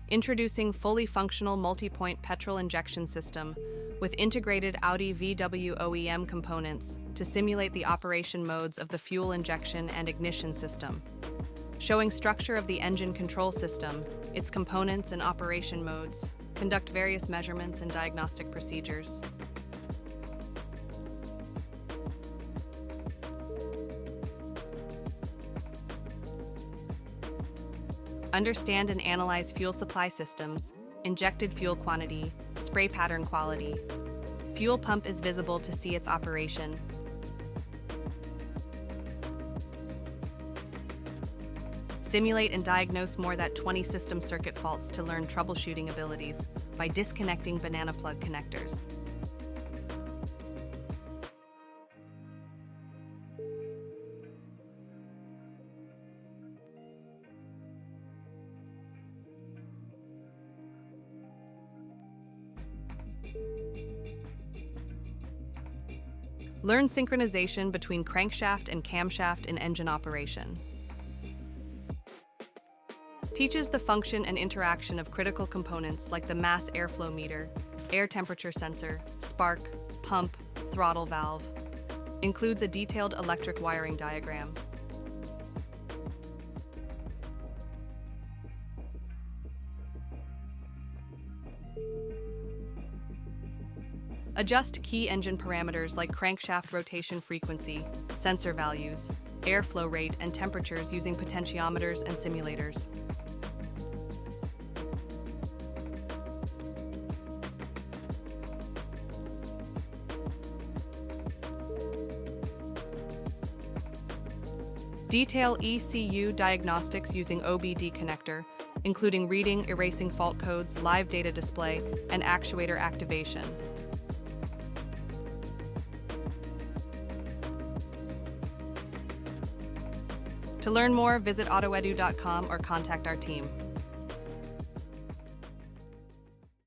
Introducing fully functional multipoint petrol injection system with integrated Audi VW OEM components to simulate the operation modes of the fuel injection and ignition system. Showing structure of the engine control system, its components and operation modes. Conduct various measurements and diagnostic procedures. Understand and analyze fuel supply systems, injected fuel quantity, spray pattern quality. Fuel pump is visible to see its operation. Simulate and diagnose more than 20 system circuit faults to learn troubleshooting abilities by disconnecting banana plug connectors. Learn synchronization between crankshaft and camshaft in engine operation. Teaches the function and interaction of critical components like the mass airflow meter, air temperature sensor, spark, pump, throttle valve. Includes a detailed electric wiring diagram. Adjust key engine parameters like crankshaft rotation frequency, sensor values, airflow rate, and temperatures using potentiometers and simulators. Detail ECU diagnostics using OBD connector, including reading, erasing fault codes, live data display, and actuator activation. To learn more, visit AutoEDU.com or contact our team.